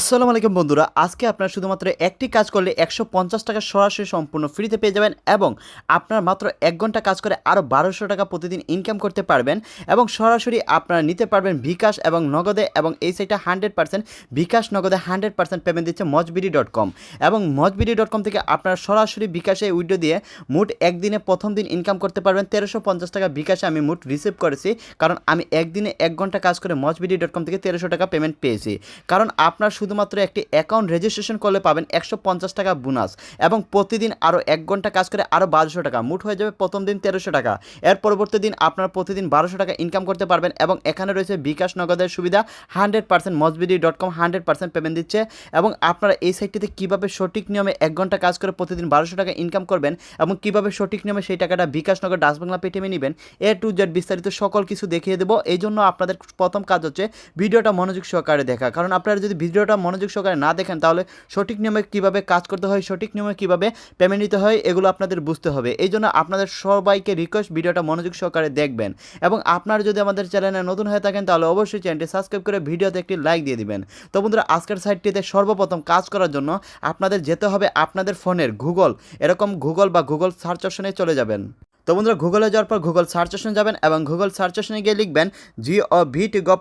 আসসালামু আলাইকুম বন্ধুরা, আজকে আপনারা শুধুমাত্র একটি কাজ করলে ১৫০ টাকা সরাসরি সম্পূর্ণ ফ্রিতে পেয়ে যাবেন এবং আপনার মাত্র ১ ঘন্টা কাজ করে আরও ১২০০ টাকা প্রতিদিন ইনকাম করতে পারবেন এবং সরাসরি আপনারা নিতে পারবেন bKash এবং নগদে। এবং এই সাইটটা 100% bKash নগদে 100% পেমেন্ট দিচ্ছে mojbidi.com এবং mojbidi.com থেকে আপনারা সরাসরি bKash-এ উইথড্র দিয়ে মোট একদিনে প্রথম দিন ইনকাম করতে পারবেন ১৩৫০ টাকা। bKash-এ আমি মোট রিসিভ করেছি, কারণ আমি একদিনে ১ ঘন্টা কাজ করে mojbidi.com থেকে ১৩০০ টাকা পেমেন্ট পেয়েছি। কারণ আপনার শুধুমাত্র একটি অ্যাকাউন্ট রেজিস্ট্রেশন করলে পাবেন ১৫০ টাকা বোনাস এবং প্রতিদিন আরও ১ ঘন্টা কাজ করে আরও ১২০০ টাকা, মোট হয়ে যাবে প্রথম দিন ১৩০০ টাকা। এর পরবর্তী দিন আপনার প্রতিদিন ১২০০ টাকা ইনকাম করতে পারবেন এবং এখানে রয়েছে bKash নগদের সুবিধা 100%। mojbidi.com 100% পেমেন্ট দিচ্ছে এবং আপনারা এই সাইটটিতে কীভাবে সঠিক নিয়মে ১ ঘন্টা কাজ করে প্রতিদিন ১২০০ টাকা ইনকাম করবেন এবং কীভাবে সঠিক নিয়মে সেই টাকাটা bKash নগদ বাংলা পেটিএমে নেবেন, A to Z বিস্তারিত সকল কিছু দেখিয়ে দেবো। এই জন্য আপনাদের প্রথম কাজ হচ্ছে ভিডিওটা মনোযোগ সহকারে দেখা, কারণ আপনারা যদি ভিডিওটা মনোযোগ সহকারে না দেখেন তাহলে সঠিক নিয়মে কীভাবে কাজ করতে হয়, সঠিক নিয়মে কীভাবে পেমেন্ট নিতে হয় এগুলো আপনাদের বুঝতে হবে। এই জন্য আপনাদের সবাইকে রিকোয়েস্ট ভিডিওটা মনোযোগ সহকারে দেখবেন এবং আপনারা যদি আমাদের চ্যানেলে নতুন হয়ে থাকেন তাহলে অবশ্যই চ্যানেলটি সাবস্ক্রাইব করে ভিডিওতে একটি লাইক দিয়ে দিবেন। তো বন্ধুরা, আজকের সাইটটিতে সর্বপ্রথম কাজ করার জন্য আপনাদের যেতে হবে আপনাদের ফোনের গুগল বা গুগল সার্চ অপশনে চলে যাবেন। তো বন্ধুরা, গুগলে যাওয়ার পর গুগল সার্চ অপশনে যাবেন এবং গুগল সার্চ অপশনে গিয়ে লিখবেন GOV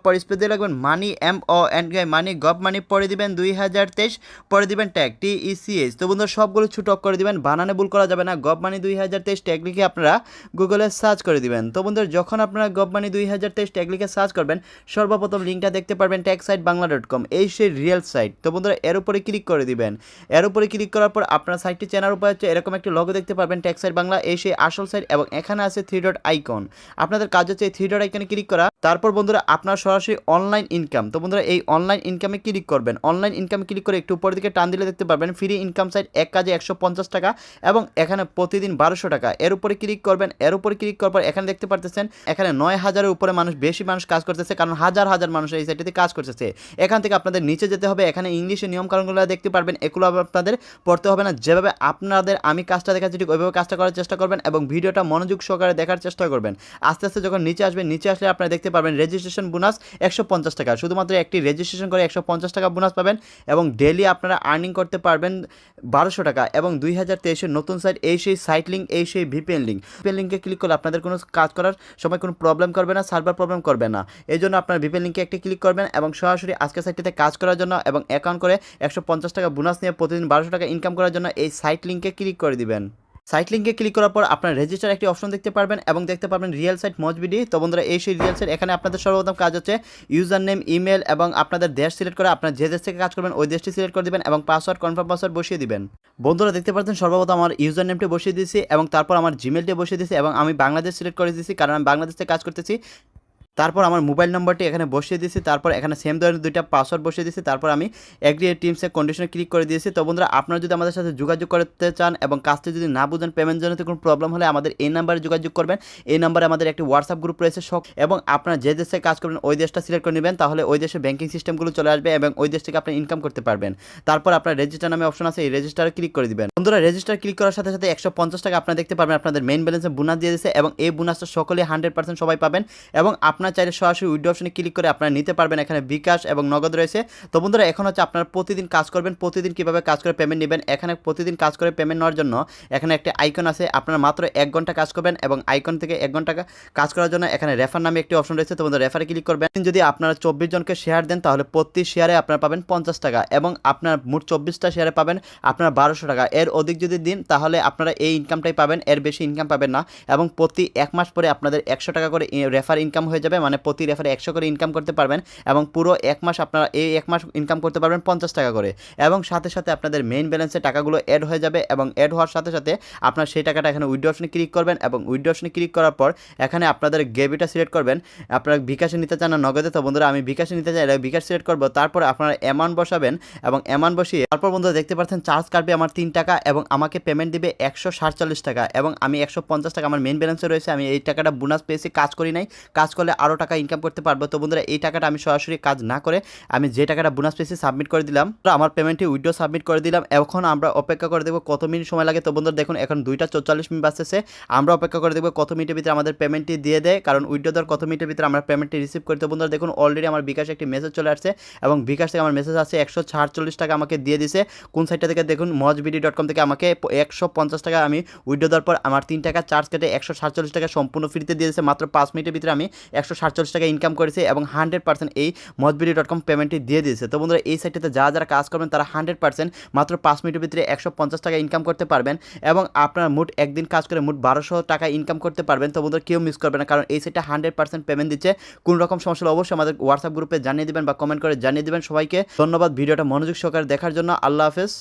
পরে স্পেস দিয়ে লিখবেন মানি মানি গভ মানি পরে দিবেন 2023 পরে দিবেন ট্যাগ TECH। তো বন্ধুরা, সবগুলো ছোট করে দিবেন, বানানে ভুল করা যাবে না। গভ মানি 2023 ট্যাগ লিখে আপনারা গুগলে সার্চ করে দিবেন। তো বন্ধুরা, যখন আপনারা গভ মানি 2023 ট্যাগ লিখে সার্চ করবেন সর্বপ্রথম লিঙ্কটা দেখতে পারবেন taxsitebangla.com, এই সেই রিয়েল সাইট। তো বন্ধুরা, এর উপরে ক্লিক করে দিবেন। এর উপরে ক্লিক করার পর আপনার সাইটটি চেনার উপর হচ্ছে এরকম একটি লোগো দেখতে পারবেন ট্যাক্সাইট বাংলা, এই সেই আসল সাইট এবং এখানে আছে 3 ডট আইকন। আপনাদের কাজ হচ্ছে এই 3 ডট আইকনে ক্লিক করা। তারপর বন্ধুরা, আপনার সরাসরি অনলাইন ইনকাম। তো বন্ধুরা, এই অনলাইন ইনকামে ক্লিক করবেন। অনলাইন ইনকামে ক্লিক করে একটু উপরের দিকে টান দিলে দেখতে পারবেন ফ্রি ইনকাম সাইট, এক কাজে ১৫০ টাকা এবং এখানে প্রতিদিন ১২০০ টাকা। এর উপরে ক্লিক করবেন। এর উপরে ক্লিক করার পর এখানে দেখতে পারতেছেন এখানে ৯,০০০-এর উপরে বেশি মানুষ কাজ করতেছে, কারণ হাজার হাজার মানুষ এই সাইটটিতে কাজ করতেছে। এখান থেকে আপনাদের নিচে যেতে হবে। এখানে ইংলিশে নিয়মকানুনগুলো দেখতে পারবেন, এগুলো আপনাদের পড়তে হবে না। যেভাবে আপনাদের আমি কাজটা দেখাচ্ছি ঠিক ওইভাবে কাজটা করার চেষ্টা করবেন এবং ভিডিওটা মনোযোগ সহকারে দেখার চেষ্টা করবেন। আস্তে আস্তে যখন নিচে আসবেন, নিচে আসলে আপনারা দেখতে পারবেন রেজিস্ট্রেশন বোনাস ১৫০ টাকা। শুধুমাত্র একটি রেজিস্ট্রেশন করে ১৫০ টাকা বোনাস পাবেন এবং ডেইলি আপনারা আর্নিং করতে পারবেন ১২০০ টাকা। এবং ২০২৩-এর নতুন সাইট, এই সেই সাইট লিঙ্ক, এই সেই ভিপিএন লিঙ্কে ক্লিক করলে আপনাদের কোনো কাজ করার সময় কোনো প্রবলেম করবে না, সার্ভার প্রবলেম করবে না। এই জন্য আপনার ভিপিএন লিঙ্কে একটি ক্লিক করবেন এবং সরাসরি আজকের সাইটটিতে কাজ করার জন্য এবং অ্যাকাউন্ট করে ১৫০ টাকা বোনাস নিয়ে প্রতিদিন ১২০০ টাকা ইনকাম করার জন্য এই সাইট লিঙ্কে ক্লিক করে দিবেন। সাইট লিঙ্কে ক্লিক করার পর আপনার রেজিস্টার একটি অপশন দেখতে পারবেন এবং দেখতে পারবেন রিয়েল সাইট মজবিডি। তো বন্ধুরা, এই সেই রিয়েল সাইট। এখানে আপনাদের সর্বপ্রথম কাজ হচ্ছে ইউজার নেম, ইমেল এবং আপনাদের দেশ সিলেক্ট করে আপনার যে দেশ থেকে কাজ করবেন ওই দেশটি সিলেক্ট করে দিবেন এবং পাসওয়ার্ড, কনফার্ম পাসওয়ার্ড বসিয়ে দিবেন। বন্ধুরা, দেখতে পাচ্ছেন সর্বপ্রথম আমার ইউজার নেমটি বসিয়ে দিয়েছি এবং তারপর আমার জিমেলটি বসিয়ে দিয়েছি এবং আমি বাংলাদেশ সিলেক্ট করে দিয়েছি, কারণ আমি বাংলাদেশ থেকে কাজ করতেছি। তারপর আমার মোবাইল নম্বরটি এখানে বসিয়ে দিয়েছি, তারপর এখানে সেম ধরনের দুইটা পাসওয়ার্ড বসিয়ে দিয়েছি, তারপর আমি এগ্রি টিমসে কন্ডিশনে ক্লিক করে দিয়েছি। তো বন্ধুরা, আপনারা যদি আমাদের সাথে যোগাযোগ করতে চান এবং কাজটি যদি না বুঝেন, পেমেন্ট জন্য কোনো প্রবলেম হলে আমাদের এই নাম্বারে যোগাযোগ করবেন। এই নাম্বারে আমাদের একটি হোয়াটসঅ্যাপ গ্রুপ রয়েছে এবং আপনারা যে দেশে কাজ করবেন ওই দেশটা সিলেক্ট করে নেবেন, তাহলে ওই দেশে ব্যাঙ্কিং সিস্টেমগুলো চলে আসবে এবং ওই দেশ থেকে আপনি ইনকাম করতে পারবেন। তারপর আপনার রেজিস্টার নামে অপশন আছে, এই রেজিস্টারে ক্লিক করে দিবেন। বন্ধুরা, রেজিস্টার ক্লিক করার সাথে সাথে ১৫০ টাকা আপনারা দেখতে পারবেন আপনাদের মেইন ব্যালেন্সে বোনাস দিয়ে দিয়েছে এবং এই বোনাসটা সকলেই 100% সবাই পাবেন এবং আপনার চাইলে সরাসরি অপশনে ক্লিক করে আপনারা নিতে পারবেন। এখানে bKash এবং নগদ রয়েছে। তো বন্ধুরা, এখন হচ্ছে আপনারা প্রতিদিন কাজ করবেন, প্রতিদিন কিভাবে কাজ করে পেমেন্ট নেবেন। এখানে প্রতিদিন কাজ করে পেমেন্ট নেওয়ার জন্য এখানে একটা আইকন আছে, আপনারা মাত্র ১ ঘন্টা কাজ করবেন এবং আইকন থেকে ১ ঘন্টা কাজ করার জন্য এখানে রেফার নামে একটি অপশন রয়েছে। তো বন্ধুরা, রেফারে ক্লিক করবেন। যদি আপনারা ২৪ জনকে শেয়ার দেন তাহলে প্রতি শেয়ারে আপনারা পাবেন ৫০ টাকা এবং আপনার মোট ২৪টা শেয়ারে পাবেন আপনার ১২০০ টাকা। এর অধিক যদি দিন তাহলে আপনারা এই ইনকামটাই পাবেন, এর বেশি ইনকাম পাবেন না। এবং প্রতি ১ মাস পরে আপনাদের ১০০ টাকা করে রেফার ইনকাম হয়ে যাবে, মানে প্রতি রেফারে ১০০ করে ইনকাম করতে পারবেন এবং পুরো ১ মাস আপনারা এই ১ মাস ইনকাম করতে পারবেন ৫০ টাকা করে। এবং সাথে সাথে আপনাদের মেইন ব্যালেন্সে টাকাগুলো অ্যাড হয়ে যাবে এবং অ্যাড হওয়ার সাথে সাথে আপনার সেই টাকাটা এখানে উইথড্র অপশনে ক্লিক করবেন এবং উইথড্র অপশনে ক্লিক করার পর এখানে আপনাদের গেবিটা সিলেক্ট করবেন। আপনারা bKash-এ নিতে চান না নগদে? তো বন্ধুরা, আমি bKash-এ নিতে চাই, bKash সিলেক্ট করবো। তারপর আপনারা অ্যামাউন্ট বসাবেন এবং অ্যামাউন্ট বসিয়ে তারপর বন্ধুরা দেখতে পাচ্ছেন চার্জ কাটবে আমার ৩ টাকা এবং আমাকে পেমেন্ট দিবে ১৪৭ টাকা এবং আমি ১৫০ টাকা আমার মেইন ব্যালেন্সে রয়েছে। আমি এই টাকাটা বোনাস পেয়েছি, কাজ করি নাই, কাজ করলে আরও টাকা ইনকাম করতে পারবো। তো বন্ধুরা এই টাকাটা আমি সরাসরি কাজ না করে আমি যে টাকাটা বোনাস পেয়েছি সাবমিট করে দিলাম, তো আমার পেমেন্টটি উইথড্র সাবমিট করে দিলাম। এখন আমরা অপেক্ষা করে দেখবো কত মিনিট সময় লাগে। তো বন্ধুরা দেখুন এখন 2:44 বাজতেছে, আমরা অপেক্ষা করে দেখবো কত মিনিটের ভিতরে আমাদের পেমেন্টটি দিয়ে দেয়, কারণ উইথড্র দেওয়ার কত মিনিটের ভিতরে আমরা পেমেন্টটি রিসিভ করি। তো বন্ধুরা দেখুন অলরেডি আমার বিকাশে একটি মেসেজ চলে আসছে এবং বিকাশ থেকে আমার মেসেজ আছে 146 টাকা আমাকে দিয়ে দিছে। কোন সাইটটা থেকে দেখুন mojbd.com থেকে আমাকে 150 টাকা আমি উইথড্র দেওয়ার পর আমার 3 টাকা চার্জ কেটে 147 টাকা সম্পূর্ণ ফ্রিতে দিয়ে দিয়েছে। মাত্র 5 মিনিটের ভিতরে আমি 147 টাকা ইনকাম করেছি এবং 100% এই mojbd.com পেমেন্টটি দিয়ে দিয়েছে। তো বন্ধুরা এই সাইটটাতে যারা কাজ করবেন তারা 100% মাত্র 5 মিনিটের ভিতরে 150 টাকা ইনকাম করতে পারবেন এবং আপনার মোট একদিন কাজ করে মোট 1200 টাকা ইনকাম করতে পারবেন। তো বন্ধুরা কেউ মিস করবে না, কারণ এই সাইটটা 100% পেমেন্ট দিচ্ছে। কোন রকম সমস্যা হলে অবশ্যই আমাদের হোয়াটসঅ্যাপ গ্রুপে জানিয়ে দিবেন বা কমেন্ট করে জানিয়ে দিবেন। সবাইকে ধন্যবাদ ভিডিওটা মনোযোগ সহকারে দেখার জন্য। আল্লাহ হাফেজ।